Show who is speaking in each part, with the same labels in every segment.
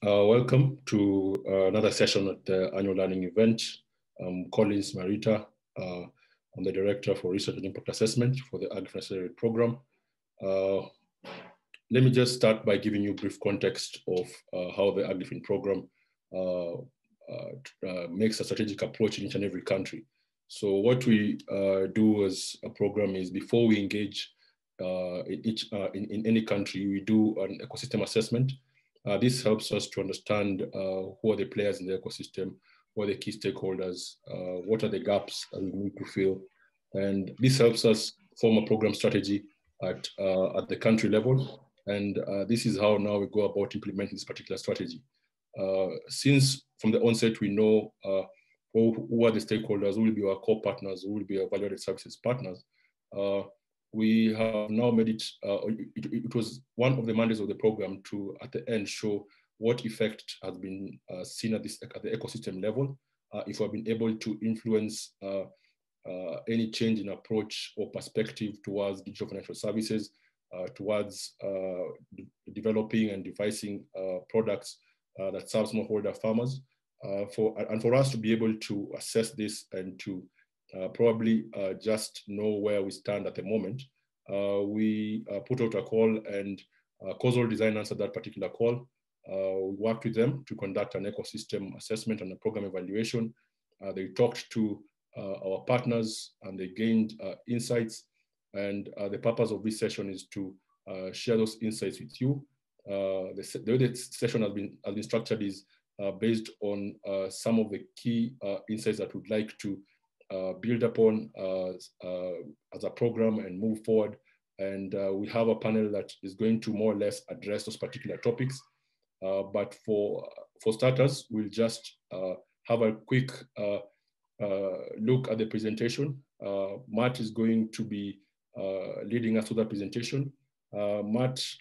Speaker 1: Welcome to another session at the annual learning event. I'm Collins Marita. I'm the Director for Research and Impact Assessment for the Agri Accelerator Program. Let me just start by giving you a brief context of how the AgriFin program makes a strategic approach in each and every country. So what we do as a program is before we engage in any country, we do an ecosystem assessment. This helps us to understand who are the players in the ecosystem, who are the key stakeholders, what are the gaps that we need to fill. And this helps us form a program strategy at the country level. And this is how now we go about implementing this particular strategy. Since from the onset, we know who are the stakeholders, who will be our core partners, who will be our value-added services partners, we have now made it, it was one of the mandates of the program to, at the end, show what effect has been seen at the ecosystem level, if we've been able to influence any change in approach or perspective towards digital financial services, towards developing and devising products that serve smallholder farmers. For us to be able to assess this and to probably just know where we stand at the moment, we put out a call, and Causal Design answered that particular call. We worked with them to conduct an ecosystem assessment and a program evaluation. They talked to our partners and they gained insights. And the purpose of this session is to share those insights with you. The way the session has been structured is based on some of the key insights that we'd like to build upon as a program and move forward. And we have a panel that is going to more or less address those particular topics. But for starters, we'll just have a quick look at the presentation. Matt is going to be leading us through that presentation. Matt's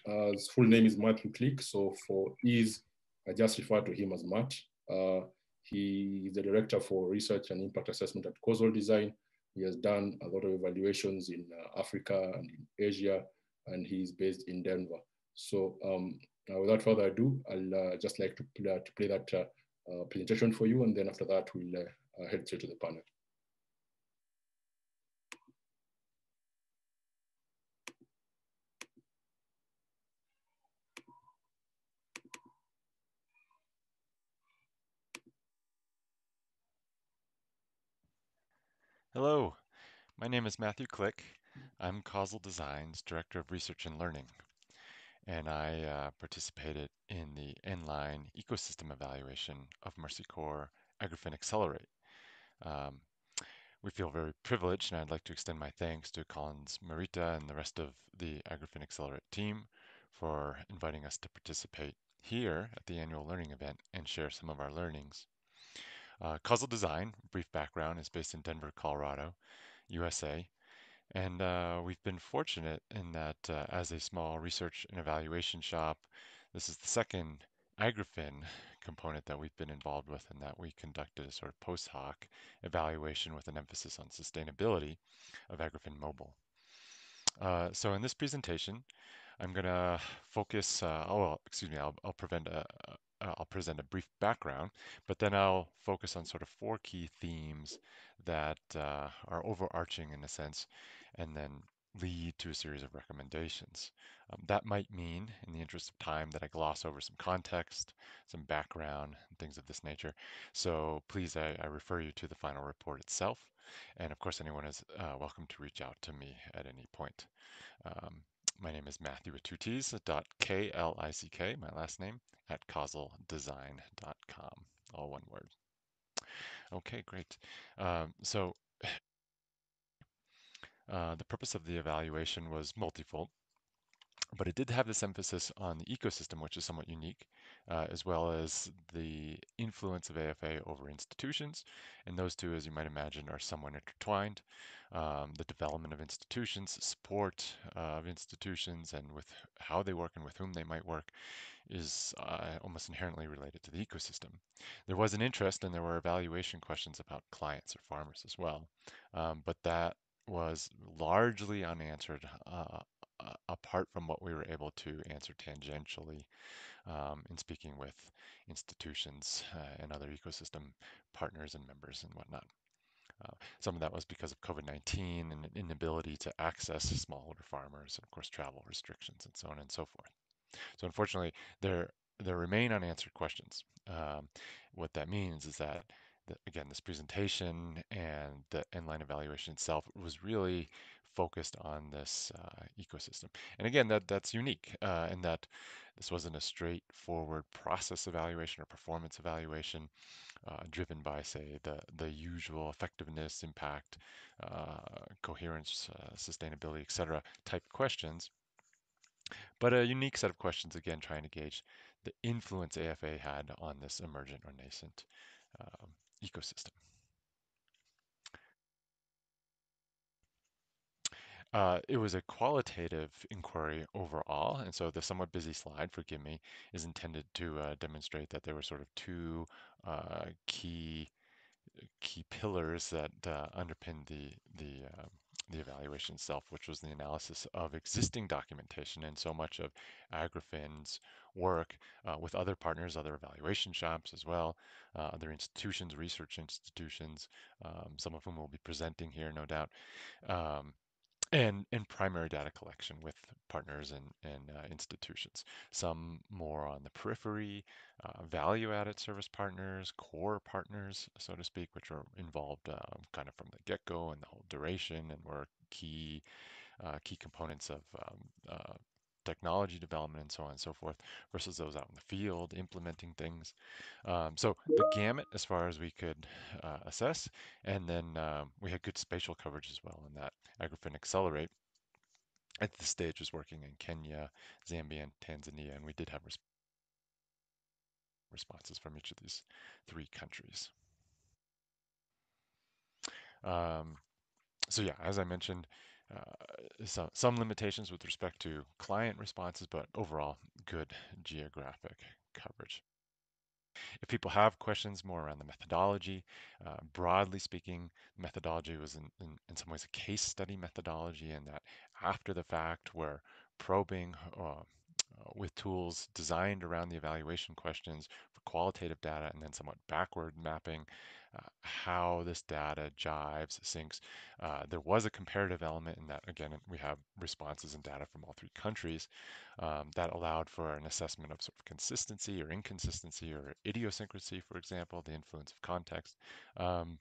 Speaker 1: full name is Matthew Click, so for ease, I just refer to him as Matt. He is the Director for Research and Impact Assessment at Causal Design. He has done a lot of evaluations in Africa and in Asia, and he's based in Denver. So without further ado, I'll just like to play that presentation for you, and then after that, we'll head straight to the panel.
Speaker 2: Hello, my name is Matthew Click. I'm Causal Design's Director of Research and Learning, and I participated in the inline ecosystem evaluation of Mercy Corps AgriFin Accelerate. We feel very privileged, and I'd like to extend my thanks to Collins Marita and the rest of the AgriFin Accelerate team for inviting us to participate here at the annual learning event and share some of our learnings. Causal Design, brief background, is based in Denver, Colorado, USA. And we've been fortunate in that as a small research and evaluation shop, this is the second AgriFin component that we've been involved with, and that we conducted a sort of post hoc evaluation with an emphasis on sustainability of AgriFin Mobile. So in this presentation, I'm going to focus, I'll present a brief background, but then I'll focus on sort of four key themes that are overarching in a sense, and then lead to a series of recommendations. That might mean, in the interest of time, that I gloss over some context, some background, and things of this nature. So please, I refer you to the final report itself. And of course, anyone is welcome to reach out to me at any point. My name is Matthew with two T's, Klick, my last name, at causaldesign.com, all one word. Okay, great. So the purpose of the evaluation was multifold, but it did have this emphasis on the ecosystem, which is somewhat unique, as well as the influence of AFA over institutions. And those two, as you might imagine, are somewhat intertwined. The development of institutions, support of institutions, and with how they work and with whom they might work is almost inherently related to the ecosystem. There was an interest and there were evaluation questions about clients or farmers as well, but that was largely unanswered apart from what we were able to answer tangentially in speaking with institutions and other ecosystem partners and members and whatnot. Some of that was because of COVID-19 and an inability to access smallholder farmers, and of course, travel restrictions and so on and so forth. So unfortunately, there there remain unanswered questions. What that means is that, again, this presentation and the inline evaluation itself was really focused on this ecosystem. And again, that's unique in that this wasn't a straightforward process evaluation or performance evaluation driven by, say, the usual effectiveness, impact, coherence, sustainability, et cetera, type questions, but a unique set of questions, again, trying to gauge the influence AFA had on this emergent or nascent ecosystem. It was a qualitative inquiry overall, and so the somewhat busy slide, forgive me, is intended to demonstrate that there were sort of two key pillars that underpin the evaluation itself, which was the analysis of existing documentation and so much of Agrafin's work with other partners, other evaluation shops as well, other institutions, research institutions, some of whom will be presenting here, no doubt, um, and primary data collection with partners and institutions. Some more on the periphery, value-added service partners, core partners, so to speak, which are involved kind of from the get-go and the whole duration and were key components of technology development and so on and so forth, versus those out in the field implementing things. So the gamut as far as we could assess, and then we had good spatial coverage as well in that Agrifin Accelerate at this stage was working in Kenya, Zambia, and Tanzania, and we did have responses from each of these three countries. Um, so yeah, as I mentioned, some limitations with respect to client responses, but overall good geographic coverage. If people have questions more around the methodology, broadly speaking, methodology was in some ways a case study methodology, and that after the fact, we're probing with tools designed around the evaluation questions for qualitative data and then somewhat backward mapping how this data jives, syncs. There was a comparative element in that, again, we have responses and data from all three countries that allowed for an assessment of sort of consistency or inconsistency or idiosyncrasy, for example, the influence of context. Um,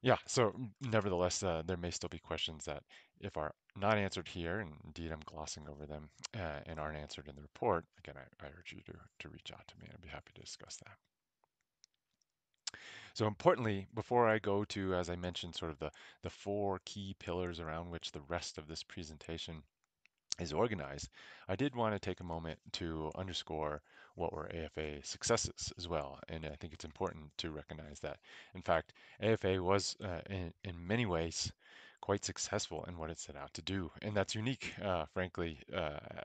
Speaker 2: yeah, so nevertheless, there may still be questions that if are not answered here, and indeed I'm glossing over them, and aren't answered in the report, again, I urge you to reach out to me and I'd be happy to discuss that. So importantly, before I go to, as I mentioned, sort of the four key pillars around which the rest of this presentation is organized, I did want to take a moment to underscore what were AFA successes as well. And I think it's important to recognize that, in fact, AFA was in many ways quite successful in what it set out to do. And that's unique, frankly,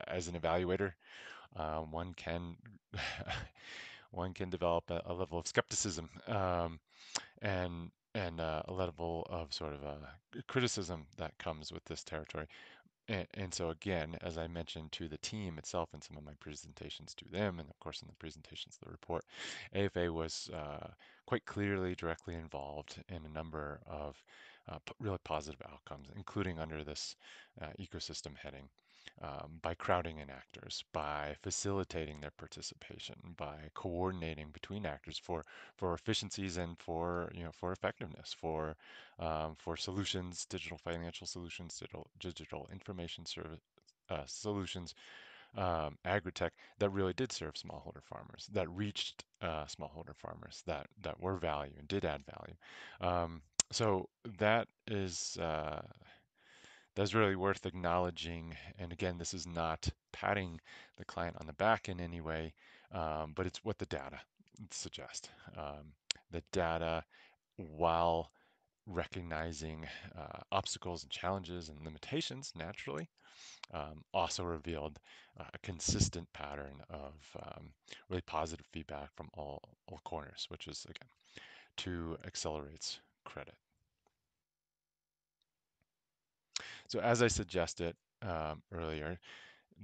Speaker 2: as an evaluator. One can one can develop a level of skepticism and a level of sort of criticism that comes with this territory. And so again, as I mentioned to the team itself in some of my presentations to them, and of course in the presentations of the report, AFA was quite clearly directly involved in a number of really positive outcomes, including under this ecosystem heading, by crowding in actors, by facilitating their participation, by coordinating between actors for efficiencies and for effectiveness, for solutions, digital financial solutions, digital information service solutions, agri-tech that really did serve smallholder farmers, that reached smallholder farmers, that were value and did add value. So that's really worth acknowledging. And again, this is not patting the client on the back in any way, but it's what the data suggest. The data, while recognizing obstacles and challenges and limitations naturally, also revealed a consistent pattern of really positive feedback from all corners, which is, again, to Accelerate's credit. So as I suggested earlier,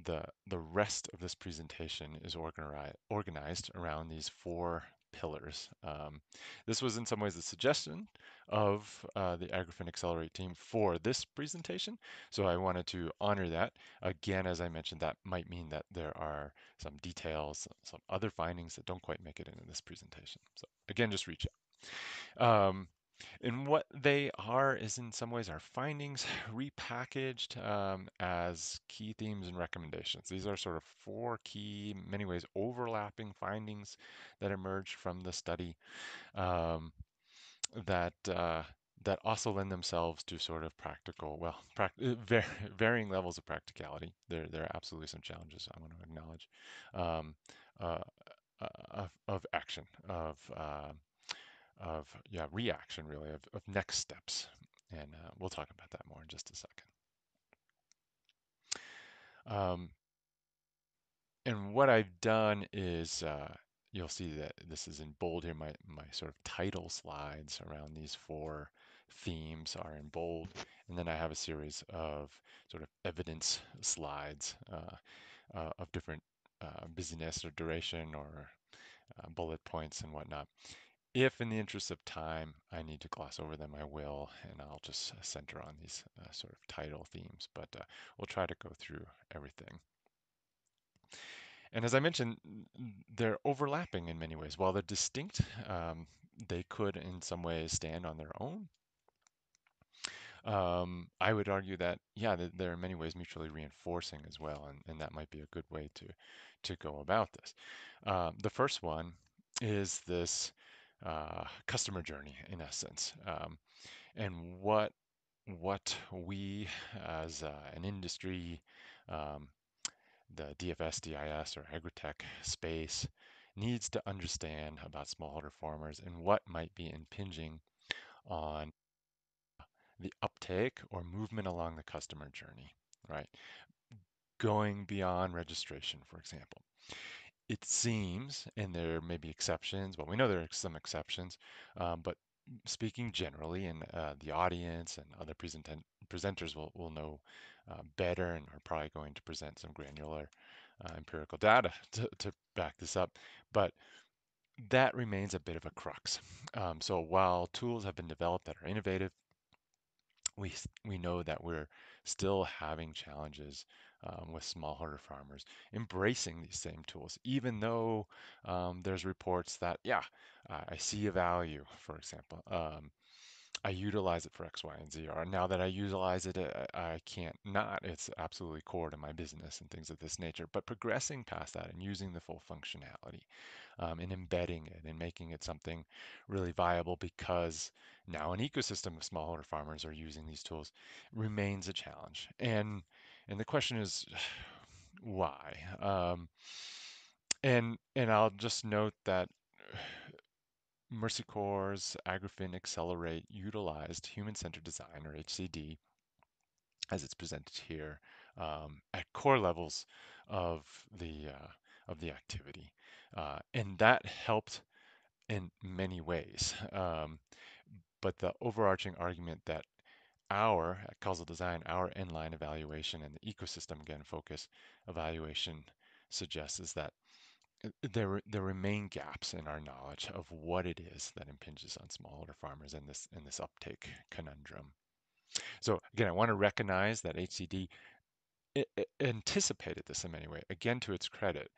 Speaker 2: the rest of this presentation is organized around these four pillars. This was in some ways the suggestion of the AgriFin Accelerate team for this presentation, so I wanted to honor that. Again, as I mentioned, that might mean that there are some details, some other findings that don't quite make it into this presentation. So again, just reach out. And what they are is in some ways our findings repackaged as key themes and recommendations. These are sort of four key, many ways overlapping findings that emerged from the study um, that that also lend themselves to sort of practical, well, varying levels of practicality. There are absolutely some challenges I want to acknowledge um, uh, of action, of yeah, reaction really, of next steps. And we'll talk about that more in just a second. Um, and what I've done is you'll see that this is in bold here. My sort of title slides around these four themes are in bold. And then I have a series of sort of evidence slides of different busyness or duration or bullet points and whatnot. If in the interest of time I need to gloss over them, I will, and I'll just center on these sort of title themes, but we'll try to go through everything. And as I mentioned, they're overlapping in many ways. While they're distinct, they could in some ways stand on their own. I would argue that, yeah, they're in many ways mutually reinforcing as well, and that might be a good way to go about this. The first one is this customer journey, in essence, and what we as an industry, um, the DFS, DIS, or agritech space needs to understand about smallholder farmers and what might be impinging on the uptake or movement along the customer journey, right? Going beyond registration, for example. It seems, and there may be exceptions, well, we know there are some exceptions, but speaking generally, and the audience and other presenters will know better and are probably going to present some granular empirical data to back this up. But that remains a bit of a crux. So while tools have been developed that are innovative, we know that we're still having challenges with smallholder farmers embracing these same tools, even though there's reports that, yeah, I see a value, for example. I utilize it for X, Y, and Z, or now that I utilize it, I can't not. It's absolutely core to my business and things of this nature. But progressing past that and using the full functionality and embedding it and making it something really viable because now an ecosystem of smallholder farmers are using these tools remains a challenge. And the question is why? And I'll just note that Mercy Corps' AgriFin Accelerate utilized human-centered design, or HCD, as it's presented here, at core levels of the activity, and that helped in many ways. But the overarching argument that our at causal design, our inline evaluation and the ecosystem again focus evaluation suggests is that there remain gaps in our knowledge of what it is that impinges on smallholder farmers in this uptake conundrum. So again, I want to recognize that HCD it anticipated this in many ways, again to its credit,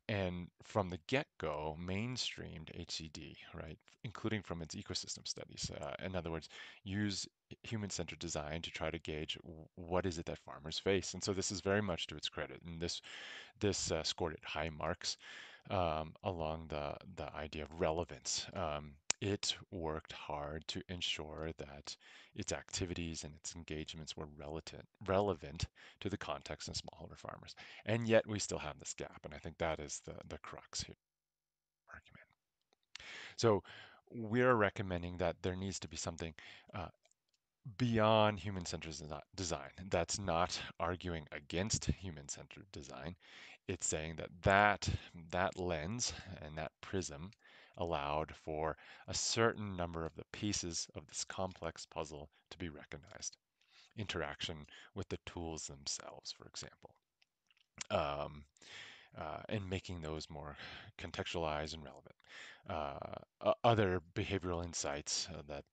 Speaker 2: and from the get-go mainstreamed HCD, right, including from its ecosystem studies. In other words, use human-centered design to try to gauge what is it that farmers face. And so this is very much to its credit, and this scored it high marks along the idea of relevance. It worked hard to ensure that its activities and its engagements were relevant to the context of smallholder farmers. And yet we still have this gap, and I think that is the crux here argument. So we're recommending that there needs to be something uh, beyond human-centered design. That's not arguing against human-centered design. It's saying that that lens and that prism allowed for a certain number of the pieces of this complex puzzle to be recognized. Interaction with the tools themselves, for example. um, and making those more contextualized and relevant. Other behavioral insights that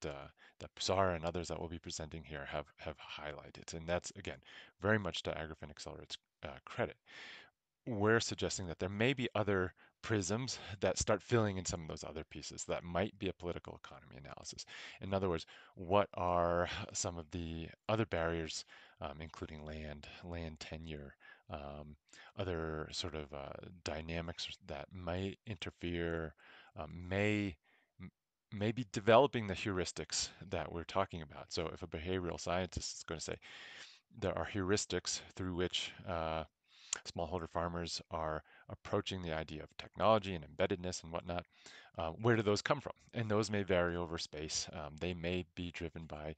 Speaker 2: Pusara and others that we'll be presenting here have highlighted, and that's again very much to Agrifin Accelerate's credit. We're suggesting that there may be other prisms that start filling in some of those other pieces that might be a political economy analysis. In other words, what are some of the other barriers, including land tenure, um, other sort of dynamics that might interfere, may maybe developing the heuristics that we're talking about. So if a behavioral scientist is going to say there are heuristics through which smallholder farmers are approaching the idea of technology and embeddedness and whatnot. Where do those come from? And those may vary over space. They may be driven by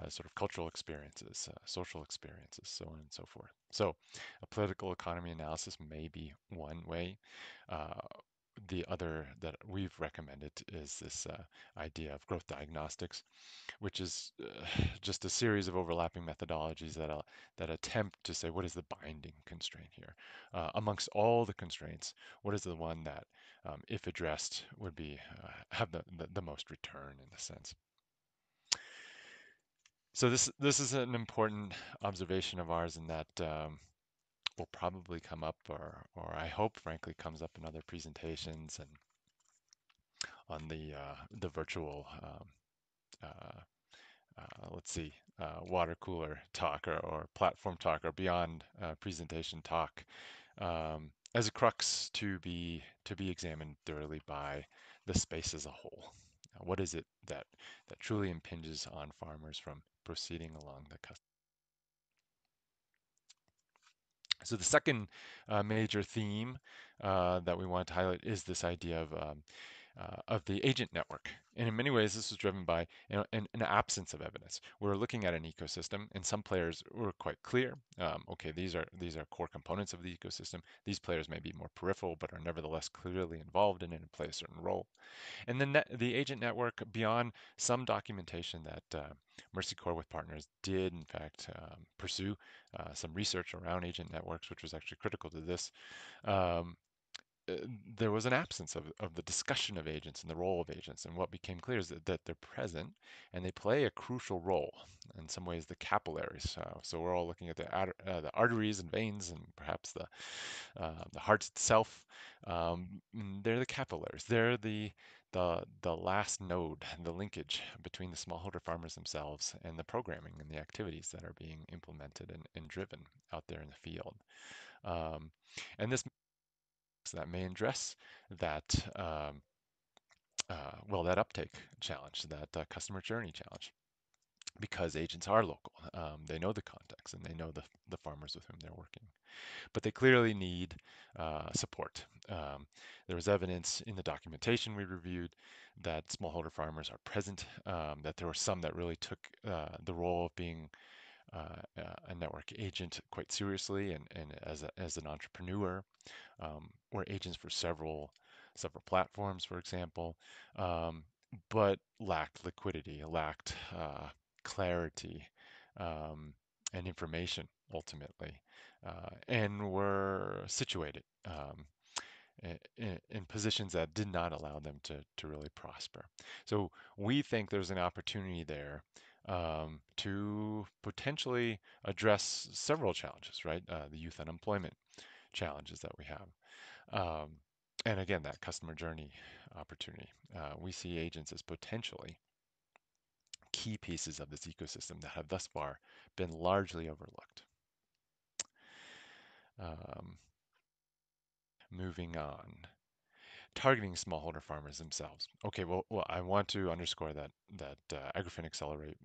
Speaker 2: sort of cultural experiences, social experiences, so on and so forth. So a political economy analysis may be one way. Uh, the other that we've recommended is this idea of growth diagnostics, which is just a series of overlapping methodologies that attempt to say what is the binding constraint here amongst all the constraints. What is the one that, if addressed, would be have the most return in a sense. So this is an important observation of ours, and that will probably come up, or I hope, frankly, comes up in other presentations and on the virtual uh, let's see, water cooler talk, or platform talk, or beyond presentation talk, as a crux to be examined thoroughly by the space as a whole. What is it that truly impinges on farmers from proceeding along the cusp? So the second major theme that we want to highlight is this idea of the agent network. And in many ways, this was driven by an absence of evidence. We're looking at an ecosystem, and some players were quite clear. Okay, these are core components of the ecosystem. These players may be more peripheral, but are nevertheless clearly involved in it and play a certain role. And then the agent network, beyond some documentation that Mercy Corps with partners did, in fact, pursue some research around agent networks, which was actually critical to this. Um, uh, there was an absence of the discussion of agents and the role of agents. And what became clear is that they're present and they play a crucial role, in some ways, the capillaries. So we're all looking at the arteries and veins and perhaps the heart itself. They're the capillaries. They're the last node, the linkage between the smallholder farmers themselves and the programming and the activities that are being implemented and driven out there in the field. Um, and this that may address that that uptake challenge, that customer journey challenge, because agents are local. They know the context and they know the farmers with whom they're working, but they clearly need support. There was evidence in the documentation we reviewed that smallholder farmers are present, that there were some that really took the role of being a network agent quite seriously, and as an entrepreneur, were agents for several platforms, for example, um, but lacked liquidity, lacked clarity, um, and information ultimately, and were situated in positions that did not allow them to really prosper. So we think there's an opportunity there to potentially address several challenges, right? The youth unemployment challenges that we have. Um, and again, that customer journey opportunity. We see agents as potentially key pieces of this ecosystem that have thus far been largely overlooked. Um, moving on, targeting smallholder farmers themselves. Okay, well, I want to underscore that Agrifin Accelerate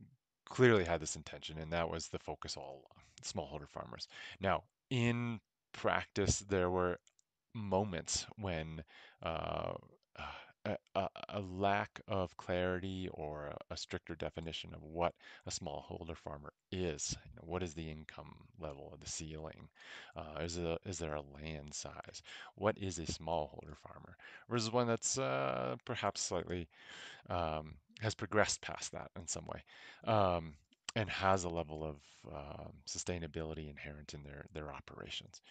Speaker 2: clearly had this intention, and that was the focus all along, smallholder farmers. Now, in practice, there were moments when uh, a lack of clarity or a stricter definition of what a smallholder farmer is. What is the income level of the ceiling? Is there a land size? What is a smallholder farmer? Versus one that's perhaps slightly has progressed past that in some way. Um, and has a level of sustainability inherent in their operations.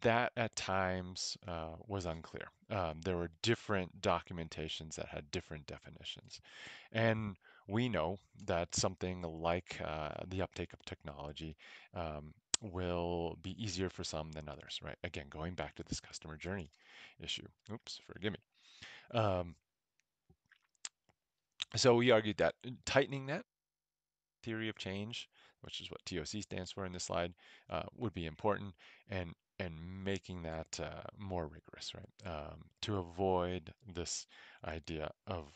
Speaker 2: That at times was unclear. There were different documentations that had different definitions. And we know that something like the uptake of technology will be easier for some than others, right? Again, going back to this customer journey issue. Oops, forgive me. Um, so we argued that tightening that theory of change, which is what TOC stands for in this slide, would be important, and and making that more rigorous, right? To avoid this idea of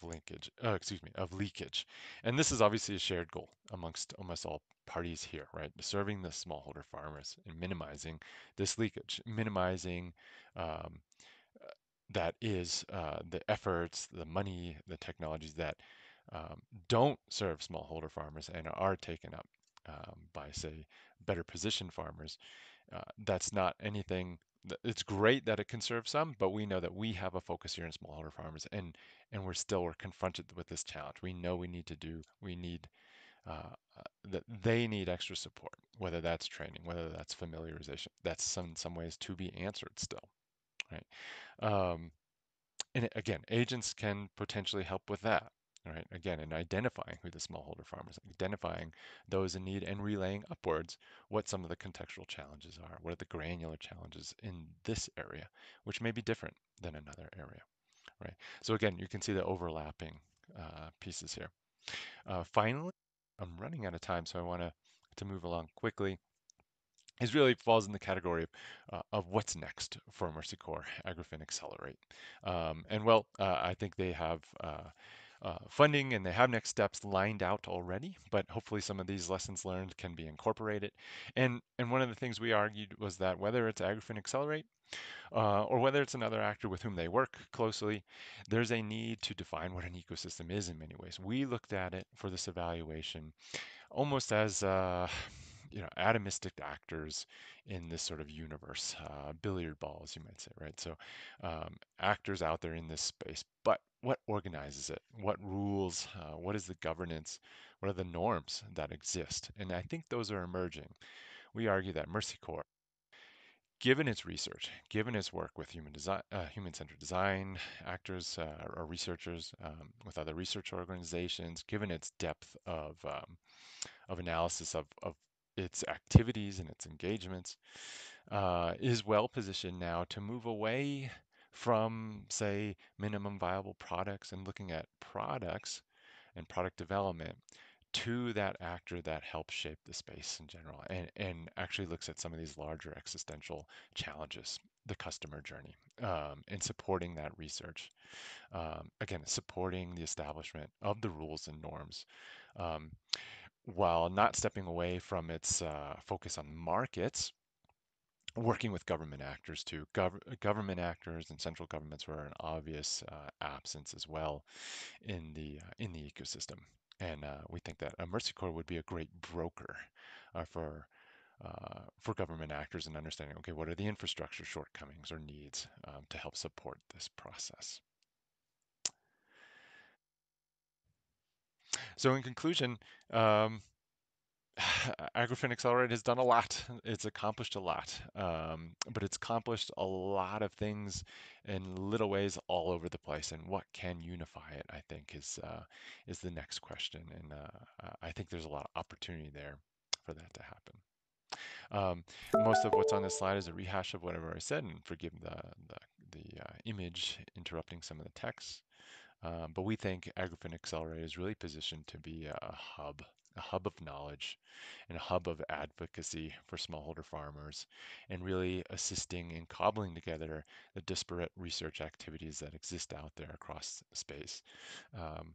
Speaker 2: linkage, excuse me, of leakage. And this is obviously a shared goal amongst almost all parties here, right? Serving the smallholder farmers and minimizing this leakage, minimizing um, that is the efforts, the money, the technologies that um, don't serve smallholder farmers and are taken up by, say, better positioned farmers. That's not anything. It's great that it can serve some, but we know that we have a focus here in smallholder farmers, and we're confronted with this challenge. We know we need that they need extra support, whether that's training, whether that's familiarization. That's some ways to be answered still, right? Um, and again, agents can potentially help with that, right? Again, in identifying who the smallholder farmers, identifying those in need and relaying upwards what some of the contextual challenges are, what are the granular challenges in this area, which may be different than another area, right? So again, you can see the overlapping pieces here. Finally, I'm running out of time, so I want to move along quickly is really falls in the category of what's next for Mercy Corps Agrifin Accelerate. And well, I think they have funding and they have next steps lined out already, but hopefully some of these lessons learned can be incorporated. And one of the things we argued was that whether it's Agrifin Accelerate or whether it's another actor with whom they work closely, there's a need to define what an ecosystem is in many ways. We looked at it for this evaluation almost as atomistic actors in this sort of universe, billiard balls, you might say, right? So actors out there in this space, but what organizes it? What rules? What is the governance? What are the norms that exist? And I think those are emerging. We argue that Mercy Corps, given its research, given its work with human-centered design actors or researchers, with other research organizations, given its depth of analysis of its activities and its engagements, is well positioned now to move away from, say, minimum viable products and looking at products and product development to that actor that helps shape the space in general and actually looks at some of these larger existential challenges, the customer journey, and supporting that research. Again, supporting the establishment of the rules and norms. Um, while not stepping away from its focus on markets, working with government actors too. Government actors and central governments were an obvious absence as well in the ecosystem. And we think that a Mercy Corps would be a great broker for government actors in understanding, okay, what are the infrastructure shortcomings or needs to help support this process. So in conclusion, um, Agrifin Accelerate has done a lot. It's accomplished a lot, but it's accomplished a lot of things in little ways all over the place. And what can unify it, I think, is the next question. And I think there's a lot of opportunity there for that to happen. Most of what's on this slide is a rehash of whatever I said, and forgive the image interrupting some of the text. But we think Agrifin Accelerate is really positioned to be a hub of knowledge and a hub of advocacy for smallholder farmers, and really assisting in cobbling together the disparate research activities that exist out there across space um,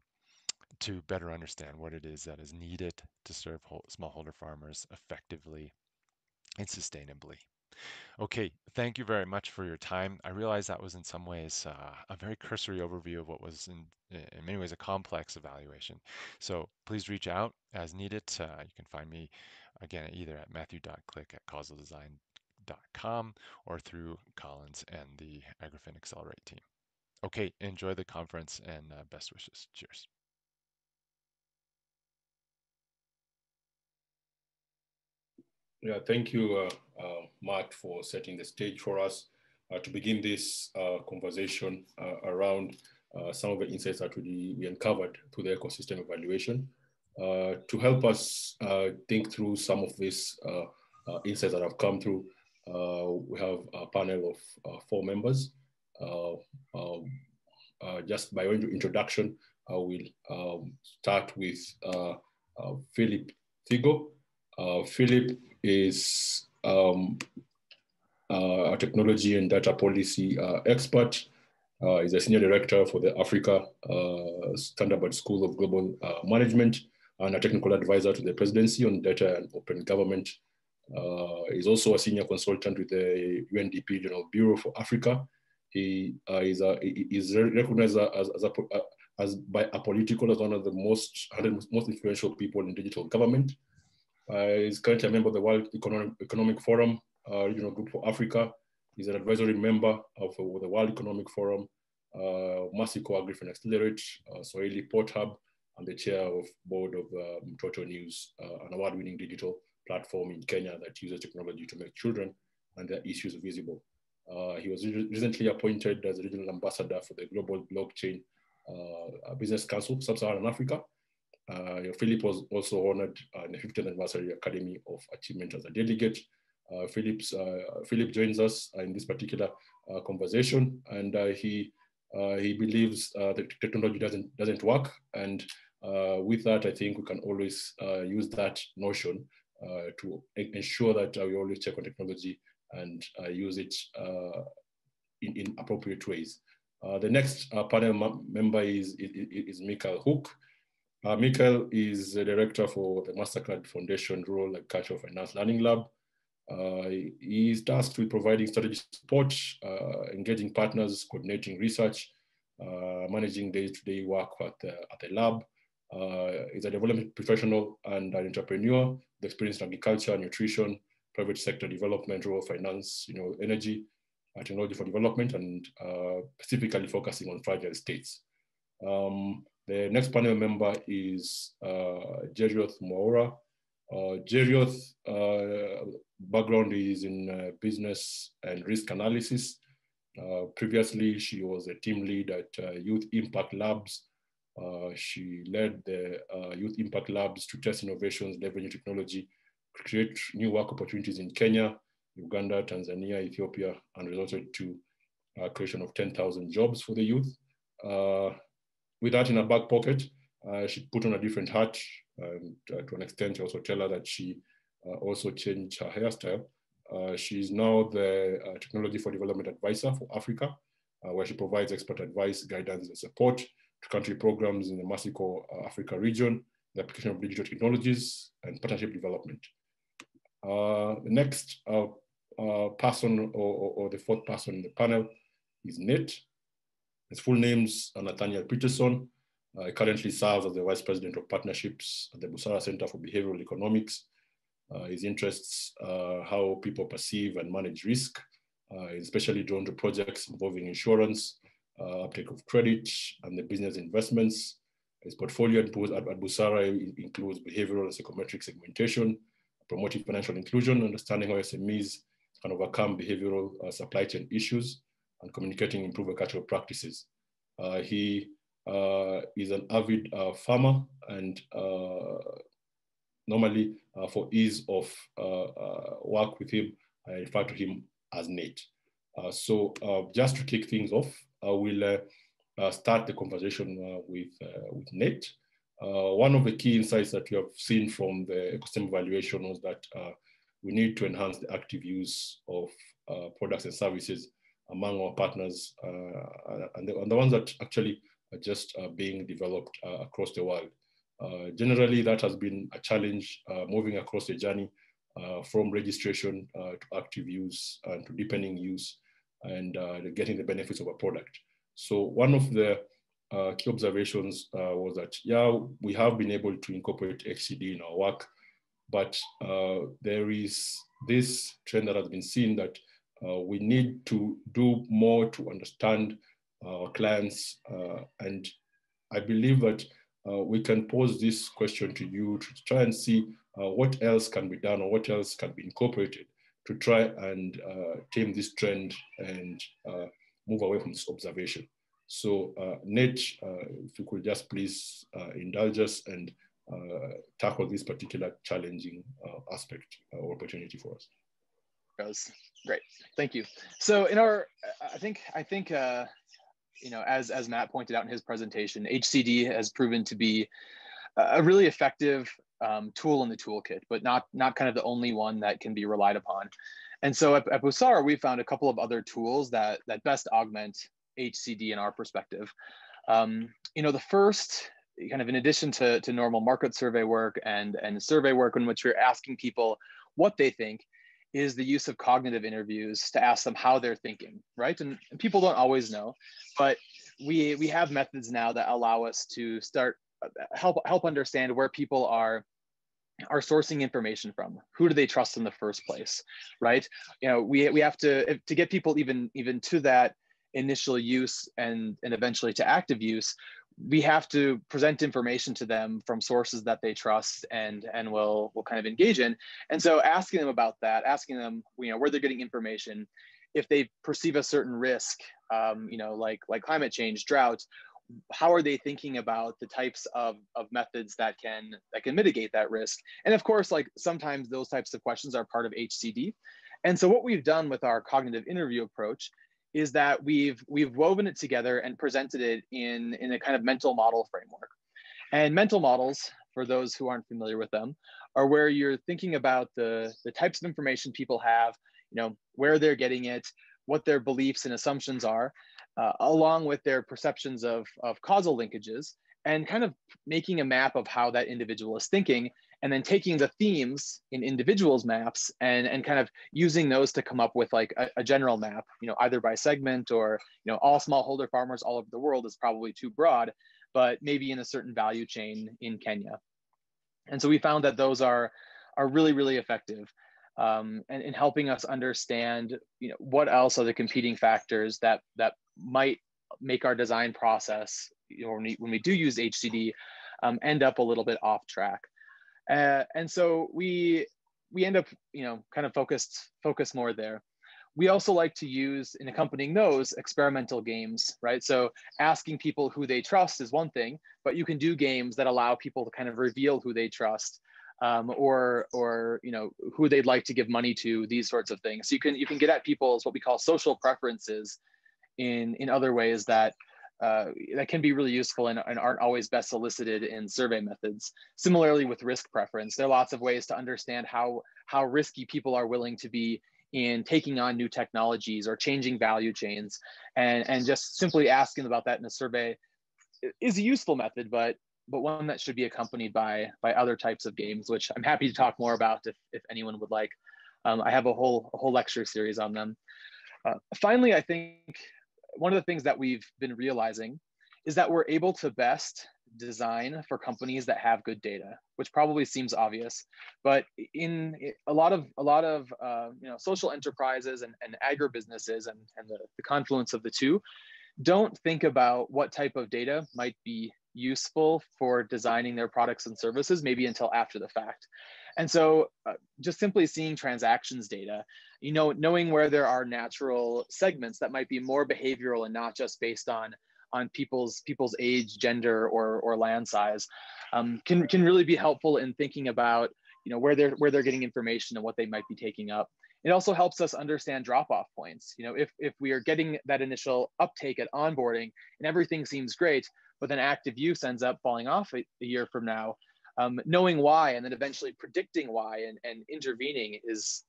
Speaker 2: to better understand what it is that is needed to serve smallholder farmers effectively and sustainably. Okay, thank you very much for your time. I realize that was in some ways a very cursory overview of what was in many ways a complex evaluation. So please reach out as needed. You can find me again either at matthew.click@causaldesign.com or through Collins and the Agrifin Accelerate team. Okay, enjoy the conference and best wishes. Cheers.
Speaker 1: Yeah, thank you, Matt, for setting the stage for us to begin this conversation around some of the insights that we uncovered through the ecosystem evaluation. To help us think through some of these insights that have come through, we have a panel of 4 members. Uh, um, just by way of introduction, I will start with Philip Thigo. Philip is a technology and data policy expert. He's a senior director for the Africa Standard School of Global Management and a technical advisor to the presidency on data and open government. He's also a senior consultant with the UNDP Regional Bureau for Africa. He is recognized as by Apolitical as one of the most influential people in digital government. He's currently a member of the World Economic Forum Regional Group for Africa. He's an advisory member of the World Economic Forum, Masico Agri and Accelerate, Swahili Port Hub, and the chair of board of Mtoto News, an award-winning digital platform in Kenya that uses technology to make children and their issues visible. He was recently appointed as a regional ambassador for the Global Blockchain Business Council, Sub-Saharan Africa. Philip was also honored in the 50th Anniversary Academy of Achievement as a delegate. Philip joins us in this particular conversation, and he believes that technology doesn't work, and with that, I think we can always use that notion to ensure that we always check on technology and use it in appropriate ways. The next panel member is Michael Hook. Michael is the director for the Mastercard Foundation Rural Agricultural Finance Learning Lab. He is tasked with providing strategy support, engaging partners, coordinating research, managing day-to-day work at the lab. He's a development professional and an entrepreneur with experience in agriculture, nutrition, private sector development, rural finance, energy, technology for development, and specifically focusing on fragile states. The next panel member is Jerioth Moora. Jerioth's background is in business and risk analysis. Previously, she was a team lead at Youth Impact Labs. She led the Youth Impact Labs to test innovations, leverage new technology, create new work opportunities in Kenya, Uganda, Tanzania, Ethiopia, and resulted to creation of 10,000 jobs for the youth. With that in her back pocket, she put on a different hat, and to an extent, I also tell her that she also changed her hairstyle. She's now the Technology for Development Advisor for Africa, where she provides expert advice, guidance, and support to country programs in the Masico Africa region, the application of digital technologies, and partnership development. The next person, or the fourth person in the panel, is Nate. His full name's Nathaniel Peterson. He currently serves as the Vice President of Partnerships at the Busara Center for Behavioral Economics. His interests how people perceive and manage risk. He's especially drawn to projects involving insurance, uptake of credit, and the business investments. His portfolio at Busara includes behavioral and psychometric segmentation, promoting financial inclusion, understanding how SMEs can overcome behavioral supply chain issues, and communicating improved agricultural practices. He is an avid farmer, and normally for ease of work with him, I refer to him as Nate. So just to kick things off, I will start the conversation with Nate. One of the key insights that we have seen from the ecosystem evaluation was that we need to enhance the active use of products and services among our partners and the ones that actually are just being developed across the world. Generally, that has been a challenge moving across the journey from registration to active use and to deepening use and getting the benefits of a product. So one of the key observations was that, yeah, we have been able to incorporate XCD in our work, but there is this trend that has been seen that we need to do more to understand our clients. And I believe that we can pose this question to you to try and see what else can be done or what else can be incorporated to try and tame this trend and move away from this observation. So Nate, if you could just please indulge us and tackle this particular challenging aspect or opportunity for us.
Speaker 3: Great, thank you. So in our, I think you know, as Matt pointed out in his presentation, HCD has proven to be a really effective tool in the toolkit, but not kind of the only one that can be relied upon. And so at Busara, we found a couple of other tools that best augment HCD in our perspective. You know, the first, kind of in addition to normal market survey work and survey work in which we're asking people what they think, is the use of cognitive interviews to ask them how they're thinking, right? And people don't always know, but we have methods now that allow us to start help understand where people are sourcing information from. Who do they trust in the first place, right? You know, we have to get people even to that initial use and eventually to active use. We have to present information to them from sources that they trust and will kind of engage in. And so asking them about that, asking them, you know, where they're getting information, if they perceive a certain risk, you know, like climate change, drought, how are they thinking about the types of methods that can mitigate that risk? And of course, like sometimes those types of questions are part of HCD. And so what we've done with our cognitive interview approach is that we've woven it together and presented it in a kind of mental model framework. And mental models, for those who aren't familiar with them, are where you're thinking about the types of information people have, you know, where they're getting it, what their beliefs and assumptions are, along with their perceptions of causal linkages, and kind of making a map of how that individual is thinking, and then taking the themes in individuals' maps and kind of using those to come up with like a general map, you know, either by segment or, you know, all smallholder farmers all over the world is probably too broad, but maybe in a certain value chain in Kenya. And so we found that those are really, really effective and in helping us understand, you know, what else are the competing factors that might make our design process, you know, when we do use HCD, end up a little bit off track. And so we end up, you know, kind of focus more there. We also like to use, in accompanying those, experimental games, right? So asking people who they trust is one thing, but you can do games that allow people to kind of reveal who they trust, or you know, who they'd like to give money to, these sorts of things. So you can get at people's what we call social preferences in other ways that can be really useful and aren't always best elicited in survey methods. Similarly with risk preference, there are lots of ways to understand how risky people are willing to be in taking on new technologies or changing value chains, and just simply asking about that in a survey is a useful method, but one that should be accompanied by other types of games, which I'm happy to talk more about if anyone would like. I have a whole lecture series on them. Finally, I think one of the things that we've been realizing is that we're able to best design for companies that have good data, which probably seems obvious, but in a lot of you know, social enterprises and agribusinesses and the confluence of the two don't think about what type of data might be useful for designing their products and services maybe until after the fact. And so just simply seeing transactions data, you know, knowing where there are natural segments that might be more behavioral and not just based on people's age, gender, or land size, can really be helpful in thinking about, you know, where they're getting information and what they might be taking up. It also helps us understand drop-off points. You know, if we are getting that initial uptake at onboarding and everything seems great, but then active use ends up falling off a year from now, knowing why and then eventually predicting why and intervening is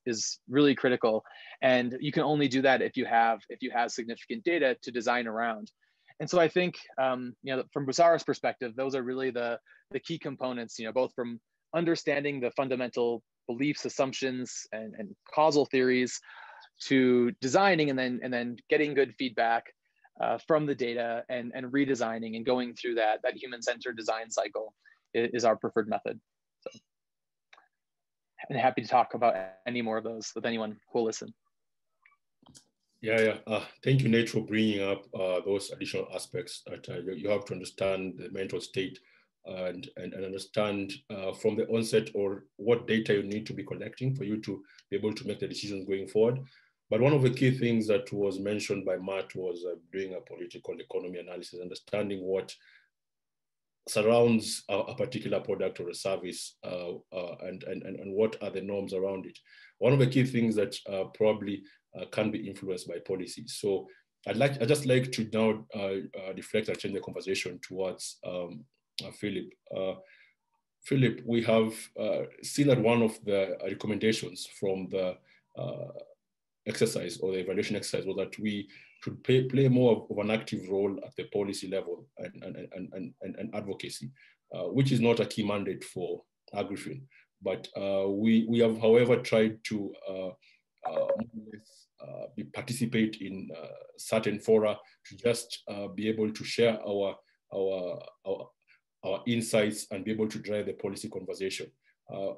Speaker 3: really critical. And you can only do that if you have significant data to design around. And so I think, you know, from Busara's perspective, those are really the key components, you know, both from understanding the fundamental beliefs, assumptions, and causal theories, to designing and then getting good feedback from the data and redesigning and going through that human-centered design cycle is our preferred method. So I'm happy to talk about any more of those with anyone who will listen.
Speaker 1: Yeah. Thank you, Nate, for bringing up those additional aspects that you have to understand the mental state and understand from the onset or what data you need to be collecting for you to be able to make the decisions going forward. But one of the key things that was mentioned by Matt was doing a political economy analysis, understanding what surrounds a particular product or a service and what are the norms around it. One of the key things that probably can be influenced by policy. So I'd just like to now deflect and change the conversation towards Philip. Philip, we have seen that one of the recommendations from the exercise or the evaluation exercise was that we should play more of an active role at the policy level and advocacy, which is not a key mandate for AgriFin. But we have, however, tried to participate in certain fora to just be able to share our insights and be able to drive the policy conversation.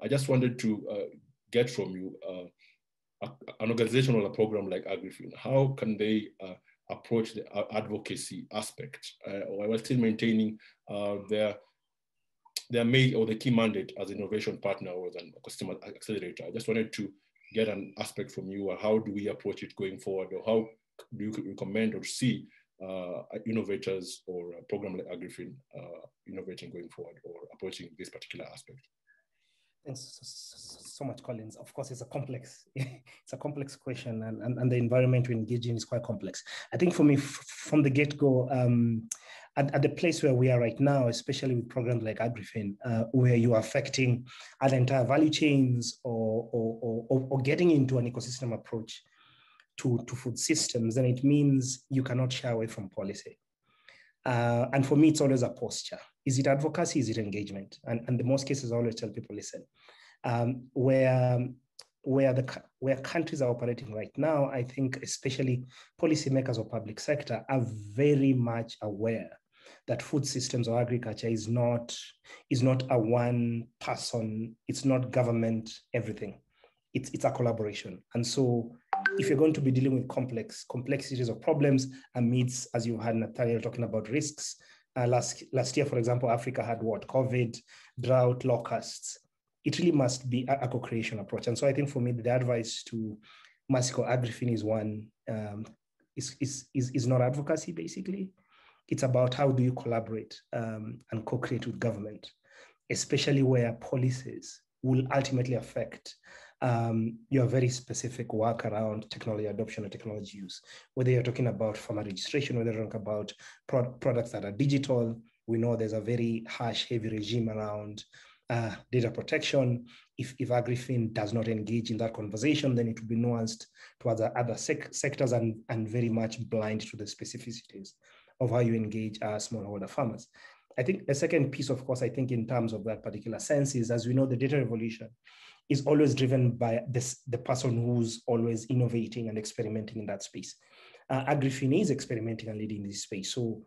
Speaker 1: I just wanted to get from you an organization or a program like AgriFin, how can they approach the advocacy aspect while still maintaining their main or the key mandate as innovation partner or as an ecosystem accelerator? I just wanted to get an aspect from you. How do we approach it going forward, or how do you recommend or see innovators or a program like AgriFin innovating going forward or approaching this particular aspect?
Speaker 4: Thanks so much, Collins. Of course, it's a complex question, and the environment we engage in is quite complex. I think for me, from the get-go, at the place where we are right now, especially with programs like AgriFin, where you are affecting other entire value chains or getting into an ecosystem approach to food systems, then it means you cannot shy away from policy. And for me, it's always a posture. Is it advocacy? Is it engagement? And in most cases, I always tell people, listen, where countries are operating right now, I think especially policymakers or public sector are very much aware that food systems or agriculture is not a one person, it's not government, everything. It's a collaboration. And so if you're going to be dealing with complexities of problems amidst, as you had Nathaniel talking about risks, last year, for example, Africa had what? COVID, drought, locusts. It really must be a co-creation approach. And so I think for me, the advice to Mexico AgriFin is one, is not advocacy, basically. It's about how do you collaborate and co-create with government, especially where policies will ultimately affect your very specific work around technology adoption and technology use. Whether you're talking about farmer registration, whether you're talking about products that are digital, we know there's a very harsh, heavy regime around data protection. If AgriFin does not engage in that conversation, then it will be nuanced towards other sectors and very much blind to the specificities of how you engage smallholder farmers. I think the second piece, of course, I think in terms of that particular sense is, as we know, the data revolution is always driven by the person who's always innovating and experimenting in that space. AgriFin is experimenting and leading this space. So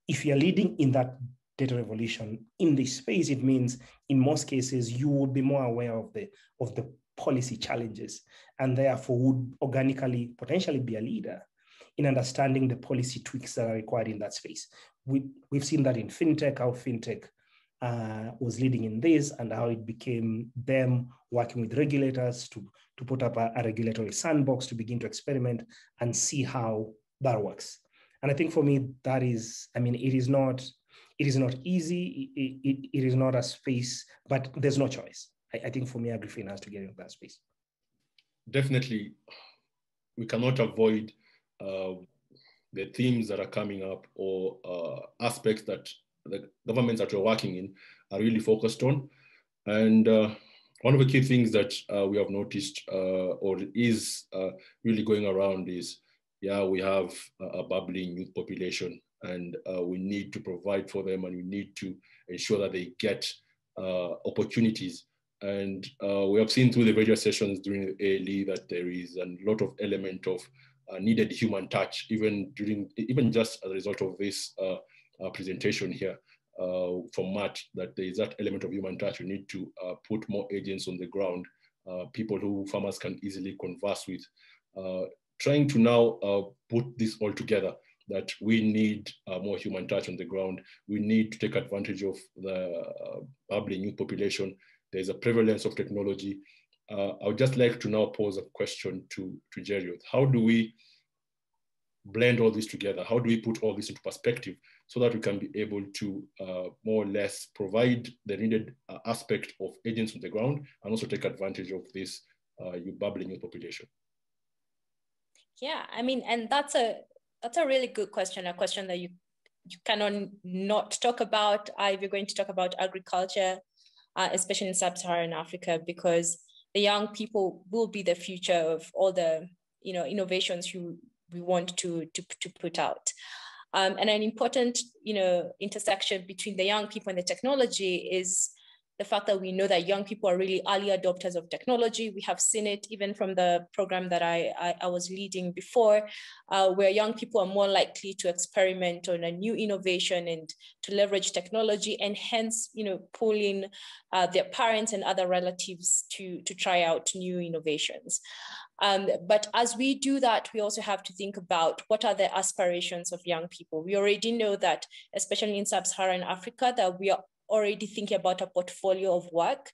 Speaker 4: if you're leading in that data revolution in this space, it means in most cases, you will be more aware of the policy challenges and therefore would organically potentially be a leader in understanding the policy tweaks that are required in that space. We've seen that in fintech, how fintech was leading in this and how it became them working with regulators to put up a regulatory sandbox to begin to experiment and see how that works. And I think for me, that is, I mean, it is not easy, it is not a space, but there's no choice. I think for me, AgriFin has to get into that space.
Speaker 1: Definitely, we cannot avoid the themes that are coming up or aspects that the governments that we're working in are really focused on. And one of the key things that we have noticed or is really going around is, yeah, we have a bubbling youth population and we need to provide for them and we need to ensure that they get opportunities. And we have seen through the various sessions during the ALE that there is a lot of element of needed human touch, even just as a result of this presentation here from Matt, that there is that element of human touch. We need to put more agents on the ground, people who farmers can easily converse with, trying to now put this all together that we need more human touch on the ground. We need to take advantage of the bubbling youth population. There's a prevalence of technology. I would just like to now pose a question to Jerry. How do we blend all this together? How do we put all this into perspective so that we can be able to more or less provide the needed aspect of agents on the ground and also take advantage of this bubbling youth population?
Speaker 5: Yeah, I mean, and that's a really good question, a question that you cannot not talk about if you're going to talk about agriculture, especially in sub-Saharan Africa, because the young people will be the future of all the innovations we want to put out. And an important intersection between the young people and the technology is the fact that we know that young people are really early adopters of technology. We have seen it even from the program that I was leading before, where young people are more likely to experiment on a new innovation and to leverage technology, and hence, pull in their parents and other relatives to try out new innovations. But as we do that, we also have to think about what are the aspirations of young people. We already know that, especially in sub-Saharan Africa, that we are already thinking about a portfolio of work.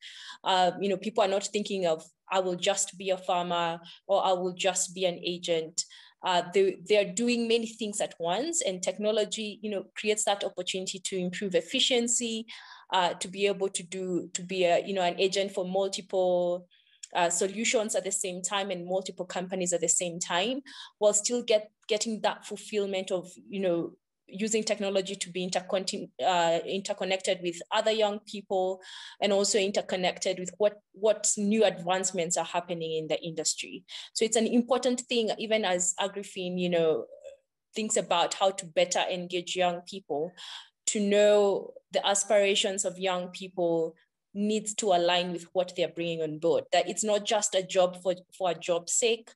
Speaker 5: People are not thinking of, I will just be a farmer or I will just be an agent. They're doing many things at once, and technology, creates that opportunity to improve efficiency, to be able to be an agent for multiple solutions at the same time and multiple companies at the same time, while still getting that fulfillment of, using technology to be interconnected with other young people, and also interconnected with what new advancements are happening in the industry. So it's an important thing, even as AgriFin, thinks about how to better engage young people, to know the aspirations of young people needs to align with what they're bringing on board. That it's not just a job for a job's sake.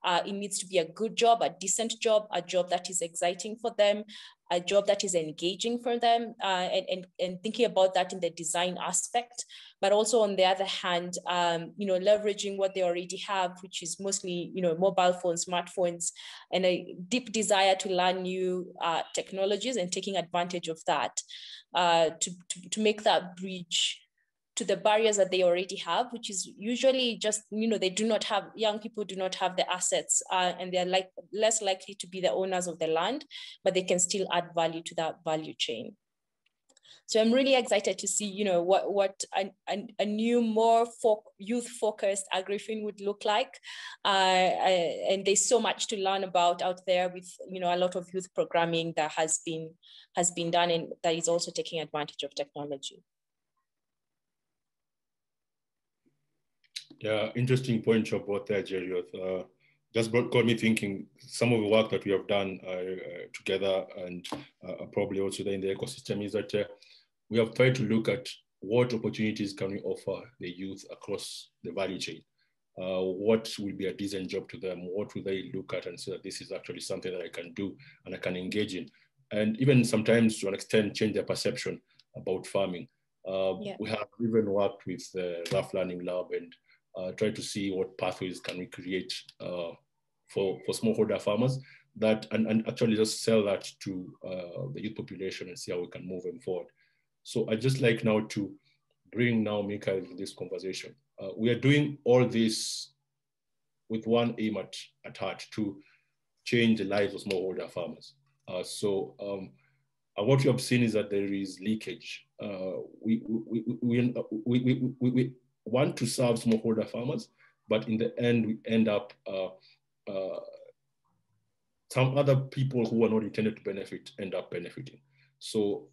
Speaker 5: It needs to be a good job, a decent job, a job that is exciting for them, a job that is engaging for them, and thinking about that in the design aspect, but also on the other hand, leveraging what they already have, which is mostly, mobile phones, smartphones, and a deep desire to learn new technologies and taking advantage of that to make that bridge to the barriers that they already have, which is usually just, young people do not have the assets, and they're less likely to be the owners of the land, but they can still add value to that value chain. So I'm really excited to see, what a new, more youth-focused AgriFin would look like. And there's so much to learn about out there with, a lot of youth programming that has been done, and that is also taking advantage of technology.
Speaker 1: Yeah, interesting point you brought there, Jerry. Just got me thinking some of the work that we have done together, and probably also in the ecosystem, is that we have tried to look at what opportunities can we offer the youth across the value chain. What will be a decent job to them? What will they look at and say that this is actually something that I can do and I can engage in? And even sometimes to an extent change their perception about farming. We have even worked with the Rough Learning Lab and try to see what pathways can we create for smallholder farmers that and actually just sell that to the youth population and see how we can move them forward. So I'd just like now to bring now Mikael into this conversation. We are doing all this with one aim at heart, to change the lives of smallholder farmers. What we have seen is that there is leakage. We want to serve smallholder farmers, but in the end, we end up some other people who are not intended to benefit end up benefiting. So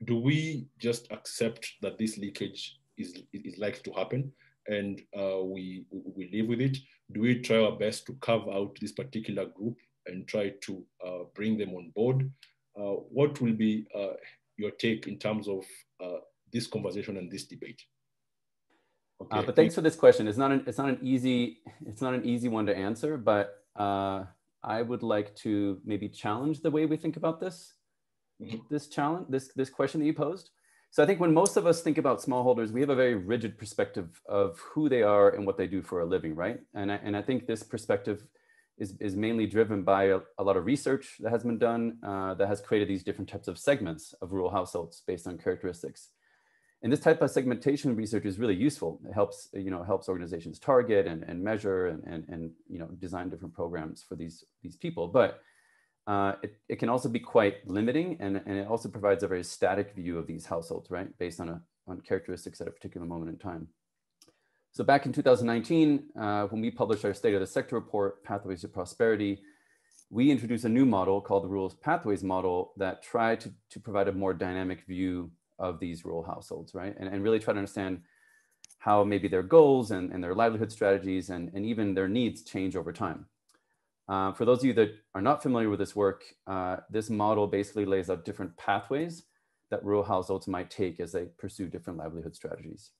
Speaker 1: do we just accept that this leakage is likely to happen and we live with it? Do we try our best to carve out this particular group and try to bring them on board? What will be your take in terms of this conversation and this debate?
Speaker 6: Okay. But thanks for this question. It's not an easy one to answer, but I would like to maybe challenge the way we think about this. This question that you posed. So I think when most of us think about smallholders, we have a very rigid perspective of who they are and what they do for a living, right? And I think this perspective is mainly driven by a lot of research that has been done that has created these different types of segments of rural households based on characteristics. And this type of segmentation research is really useful. It helps, helps organizations target and measure and design different programs for these people. But it can also be quite limiting, and it also provides a very static view of these households, right? Based on characteristics at a particular moment in time. So back in 2019, when we published our State of the Sector report, Pathways to Prosperity, we introduced a new model called the Rural Pathways model that tried to provide a more dynamic view of these rural households, right? And really try to understand how maybe their goals and their livelihood strategies and even their needs change over time. For those of you that are not familiar with this work, this model basically lays out different pathways that rural households might take as they pursue different livelihood strategies.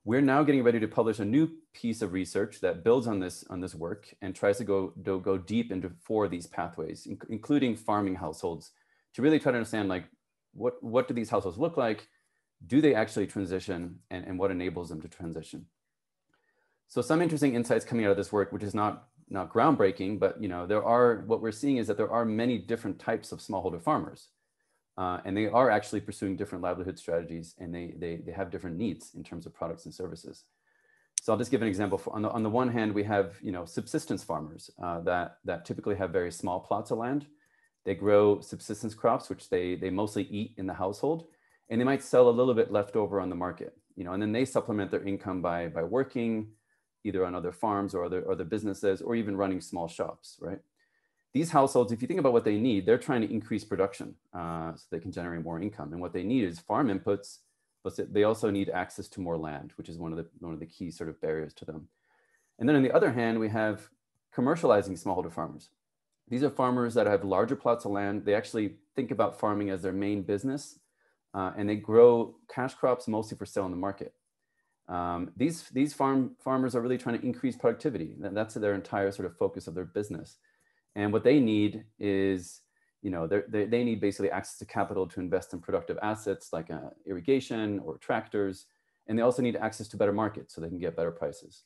Speaker 6: We're now getting ready to publish a new piece of research that builds on this work and tries to go deep into 4 of these pathways, including farming households, to really try to understand, like, what do these households look like? Do they actually transition, and what enables them to transition? So some interesting insights coming out of this work, which is not groundbreaking, but what we're seeing is that there are many different types of smallholder farmers. And they are actually pursuing different livelihood strategies, and they have different needs in terms of products and services. So I'll just give an example. On the one hand, we have subsistence farmers that typically have very small plots of land. They grow subsistence crops, which they mostly eat in the household, and they might sell a little bit left over on the market. And then they supplement their income by working either on other farms or other businesses, or even running small shops, right? These households, if you think about what they need, they're trying to increase production so they can generate more income. And what they need is farm inputs, but they also need access to more land, which is one of the key sort of barriers to them. And then on the other hand, we have commercializing smallholder farmers. These are farmers that have larger plots of land. They actually think about farming as their main business, and they grow cash crops mostly for sale in the market. These farmers are really trying to increase productivity. That's their entire sort of focus of their business. And what they need is, they need basically access to capital to invest in productive assets like irrigation or tractors. And they also need access to better markets so they can get better prices.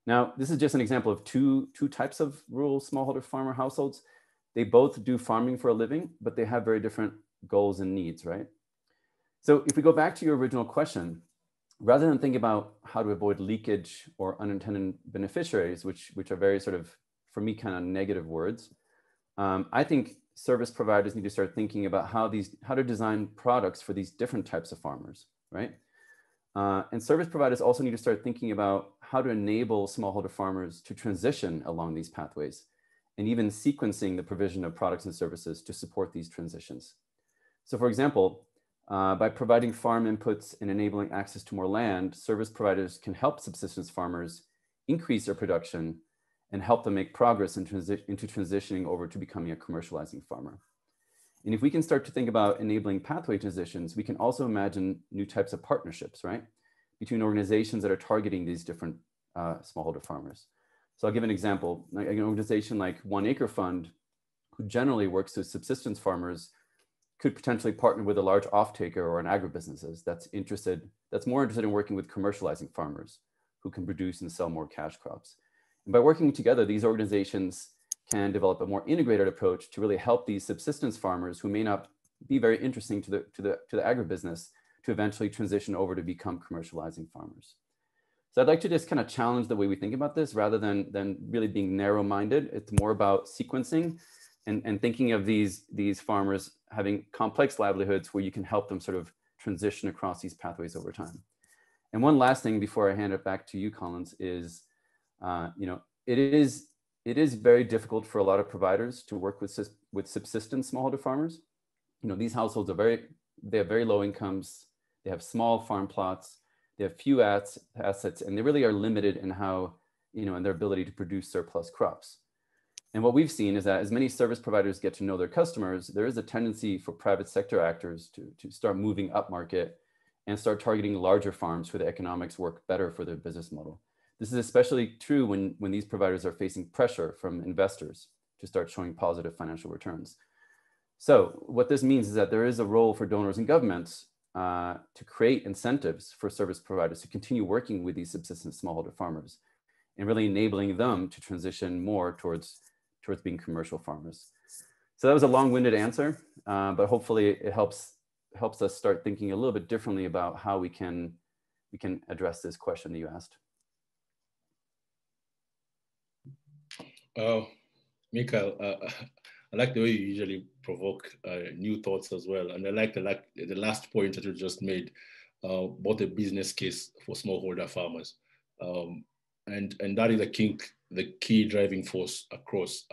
Speaker 6: Now, this is just an example of two types of rural smallholder farmer households. They both do farming for a living, but they have very different goals and needs, right? So if we go back to your original question, rather than think about how to avoid leakage or unintended beneficiaries, which are very sort of, for me, kind of negative words, I think service providers need to start thinking about how to design products for these different types of farmers, right? And service providers also need to start thinking about how to enable smallholder farmers to transition along these pathways, and even sequencing the provision of products and services to support these transitions. So for example, by providing farm inputs and enabling access to more land, service providers can help subsistence farmers increase their production and help them make progress into transitioning over to becoming a commercializing farmer. And if we can start to think about enabling pathway transitions, we can also imagine new types of partnerships, right? Between organizations that are targeting these different smallholder farmers. So I'll give an example. Like an organization like 1 Acre Fund, who generally works with subsistence farmers, could potentially partner with a large off-taker or an agribusinesses that's more interested in working with commercializing farmers who can produce and sell more cash crops. And by working together, these organizations can develop a more integrated approach to really help these subsistence farmers who may not be very interesting to the agribusiness to eventually transition over to become commercializing farmers. So I'd like to just kind of challenge the way we think about this rather than really being narrow-minded. It's more about sequencing and thinking of these farmers having complex livelihoods where you can help them sort of transition across these pathways over time. And one last thing before I hand it back to you, Collins, is it is very difficult for a lot of providers to work with subsistence smallholder farmers. These households they have very low incomes, they have small farm plots, they have few assets, and they really are limited in how, in their ability to produce surplus crops. And what we've seen is that as many service providers get to know their customers, there is a tendency for private sector actors to start moving up market and start targeting larger farms where the economics work better for their business model. This is especially true when these providers are facing pressure from investors to start showing positive financial returns. So what this means is that there is a role for donors and governments to create incentives for service providers to continue working with these subsistence smallholder farmers and really enabling them to transition more towards towards being commercial farmers. So that was a long-winded answer, but hopefully it helps us start thinking a little bit differently about how we can address this question that you asked.
Speaker 1: Michael, I like the way you usually provoke new thoughts as well. And I like the last point that you just made about the business case for smallholder farmers. And that is the key driving force across.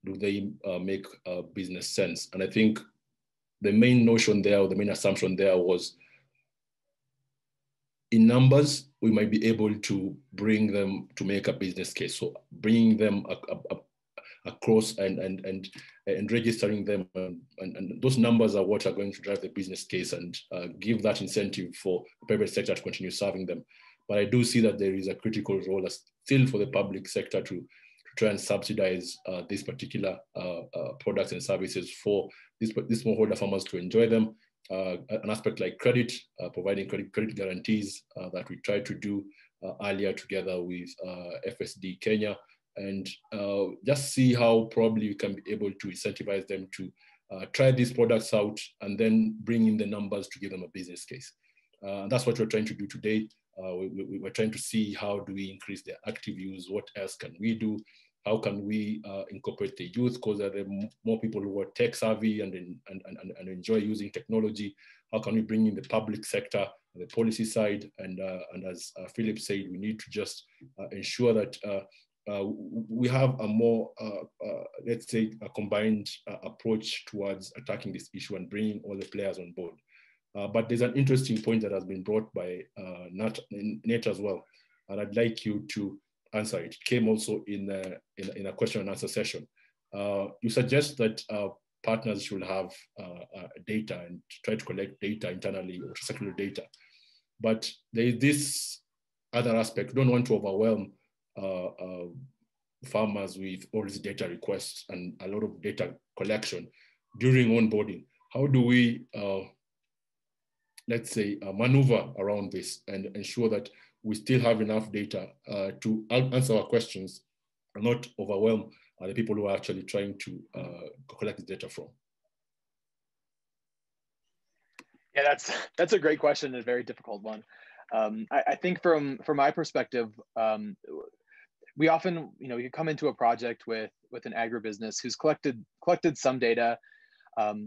Speaker 1: Do they make business sense? And I think the main notion there, or the main assumption there was, in numbers, we might be able to bring them to make a business case. So bringing them across and registering them, and those numbers are what are going to drive the business case and give that incentive for the private sector to continue serving them. But I do see that there is a critical role still for the public sector to try and subsidize these particular products and services for these smallholder farmers to enjoy them. An aspect like credit, providing credit guarantees that we tried to do earlier together with FSD Kenya, and just see how probably we can be able to incentivize them to try these products out and then bring in the numbers to give them a business case. That's what we're trying to do today. We're trying to see how do we increase their active use, what else can we do, how can we incorporate the youth, because there are more people who are tech savvy and enjoy using technology. How can we bring in the public sector, the policy side, and as Philip said, we need to just ensure that we have a more, let's say, a combined approach towards attacking this issue and bringing all the players on board. But there's an interesting point that has been brought by Nate as well, and I'd like you to answer it. It came also in a question and answer session. You suggest that partners should have data and try to collect data internally or circular data. But there is this other aspect. We don't want to overwhelm farmers with all these data requests and a lot of data collection during onboarding. How do we, let's say, maneuver around this and ensure that we still have enough data to answer our questions and not overwhelm the people who are actually trying to collect the data from?
Speaker 3: Yeah, that's a great question and a very difficult one. I think from my perspective, we often, you come into a project with an agribusiness who's collected some data.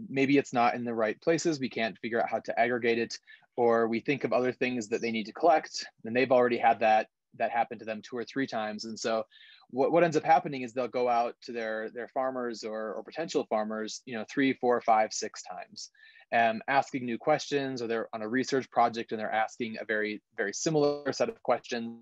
Speaker 3: Maybe it's not in the right places. We can't figure out how to aggregate it, or we think of other things that they need to collect, and they've already had that happen to them 2 or 3 times. And so what ends up happening is they'll go out to their farmers or potential farmers, 3, 4, 5, 6 times, asking new questions, or they're on a research project and they're asking a very, very similar set of questions,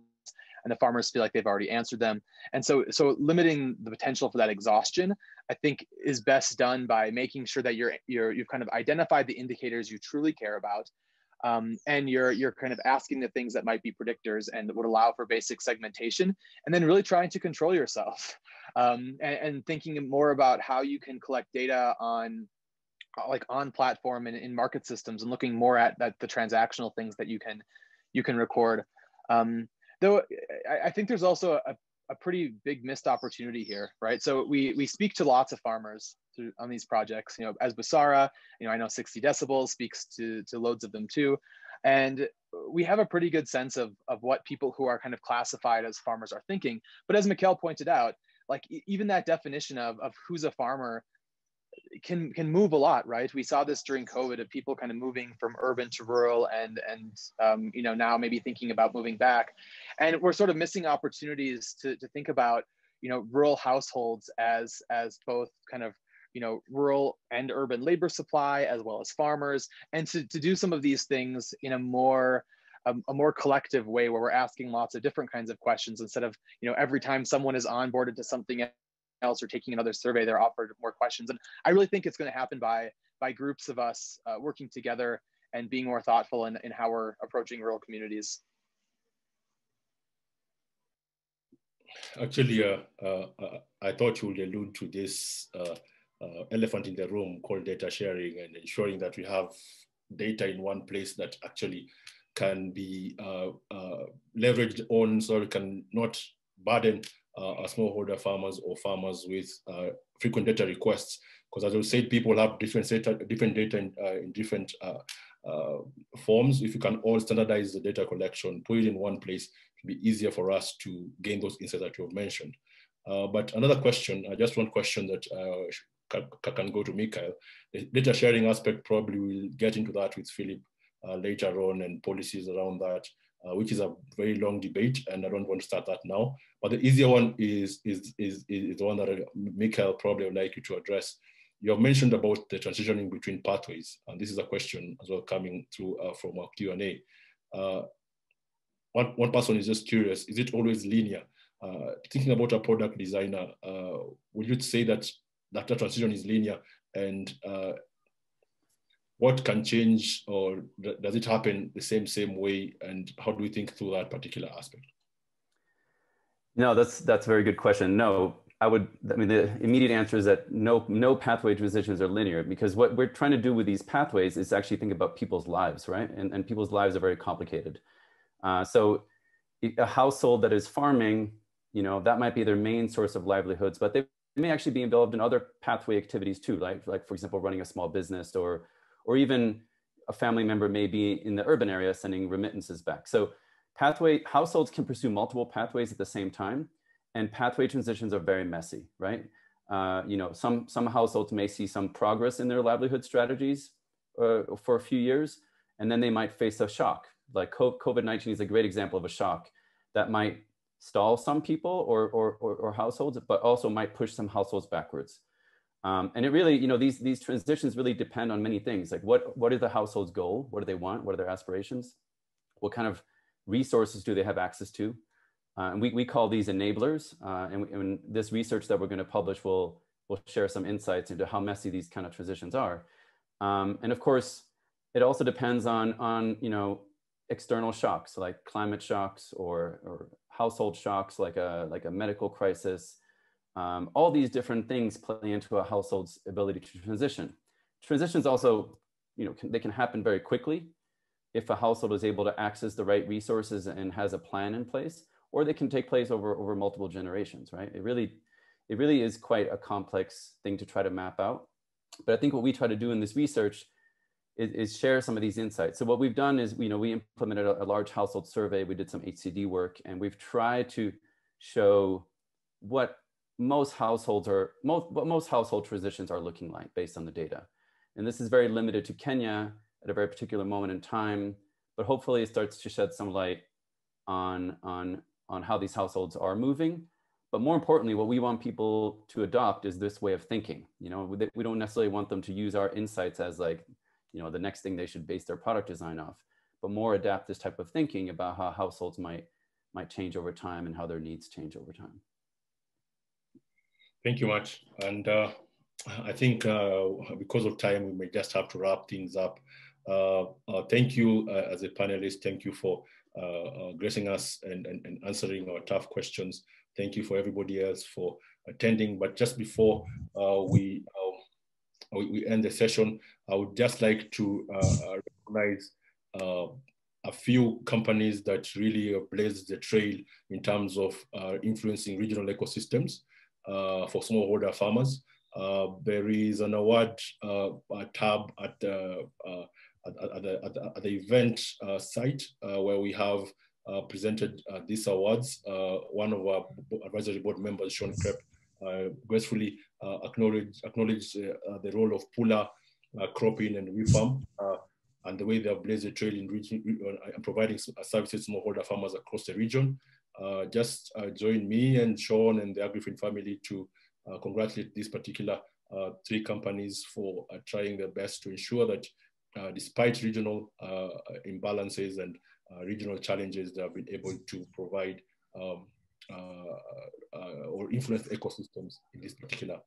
Speaker 3: and the farmers feel like they've already answered them. And so limiting the potential for that exhaustion, I think, is best done by making sure that you've kind of identified the indicators you truly care about, and you're kind of asking the things that might be predictors and that would allow for basic segmentation, and then really trying to control yourself, and thinking more about how you can collect data on platform and in market systems, and looking more at the transactional things that you can record. Though I think there's also a pretty big missed opportunity here, right? So we speak to lots of farmers on these projects, as Basara, I know 60 decibels speaks to loads of them too. And we have a pretty good sense of what people who are kind of classified as farmers are thinking. But as Mikhail pointed out, even that definition of who's a farmer can move a lot, right? We saw this during COVID, of people kind of moving from urban to rural, and now maybe thinking about moving back, and we're sort of missing opportunities to think about rural households as both kind of rural and urban labor supply, as well as farmers, and to do some of these things in a more collective way, where we're asking lots of different kinds of questions, instead of every time someone is onboarded to something else or taking another survey, they're offered more questions. And I really think it's going to happen by groups of us working together and being more thoughtful in how we're approaching rural communities.
Speaker 1: Actually, I thought you would allude to this elephant in the room called data sharing, and ensuring that we have data in one place that actually can be leveraged on, so it can not burden smallholder farmers or farmers with frequent data requests. Because as I said, people have different data in different forms. If you can all standardize the data collection, put it in one place, it'll be easier for us to gain those insights that you have mentioned. But another question, just one question that can go to Mikhail. The data sharing aspect, probably we'll get into that with Philip later on, and policies around that, which is a very long debate, and I don't want to start that now. But the easier one is the one that Mikhail probably would like you to address. You have mentioned about the transitioning between pathways, and this is a question as well coming through from our Q&A. One person is just curious, is it always linear? Thinking about a product designer, would you say that that transition is linear, and what can change, or does it happen the same way, and how do we think through that particular aspect?
Speaker 6: No, that's a very good question. No, I mean, the immediate answer is that no pathway transitions are linear, because what we're trying to do with these pathways is actually think about people's lives, right? And people's lives are very complicated. So a household that is farming, that might be their main source of livelihoods, but they may actually be involved in other pathway activities too, like for example, running a small business, or even a family member may be in the urban area sending remittances back. So households can pursue multiple pathways at the same time, and pathway transitions are very messy, right? Some households may see some progress in their livelihood strategies for a few years, and then they might face a shock. Like COVID-19 is a great example of a shock that might stall some people or households, but also might push some households backwards. And it really, these transitions really depend on many things. Like what is the household's goal? What do they want? What are their aspirations? What kind of resources do they have access to? And we call these enablers. And this research that we're going to publish will share some insights into how messy these kind of transitions are. And of course, it also depends on external shocks, like climate shocks or household shocks, like a medical crisis. All these different things play into a household's ability to transition. Transitions also, they can happen very quickly if a household is able to access the right resources and has a plan in place, or they can take place over multiple generations, right? It really is quite a complex thing to try to map out. But I think what we try to do in this research is share some of these insights. So what we've done is, we implemented a large household survey. We did some HCD work, and we've tried to show what most household transitions are looking like based on the data. And this is very limited to Kenya at a very particular moment in time, but hopefully it starts to shed some light on how these households are moving. But more importantly, what we want people to adopt is this way of thinking. We don't necessarily want them to use our insights as like, the next thing they should base their product design off, but more adapt this type of thinking about how households might change over time and how their needs change over time.
Speaker 1: Thank you much. And I think because of time, we may just have to wrap things up. Thank you as a panelist. Thank you for gracing us and answering our tough questions. Thank you for everybody else for attending. But just before we end the session, I would just like to recognize a few companies that really blazed the trail in terms of influencing regional ecosystems for smallholder farmers. There is an award tab at the event site where we have presented these awards. One of our advisory board members, Sean Krepp, gracefully acknowledge the role of Pula, Cropping, and WeFarm, and the way they have blazed the trail in providing services to smallholder farmers across the region. Just join me and Sean and the AgriFin family to congratulate these particular 3 companies for trying their best to ensure that despite regional imbalances and regional challenges, they have been able to provide or influence ecosystems in this particular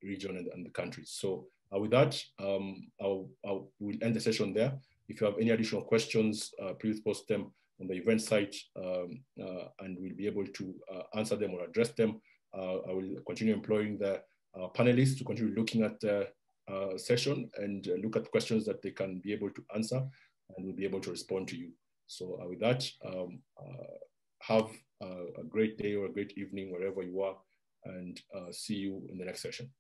Speaker 1: region and the country. So with that, we'll end the session there. If you have any additional questions, please post them on the event site, and we'll be able to answer them or address them. I will continue employing the panelists to continue looking at the session and look at questions that they can be able to answer, and we'll be able to respond to you. So with that, have a great day or a great evening, wherever you are, and see you in the next session.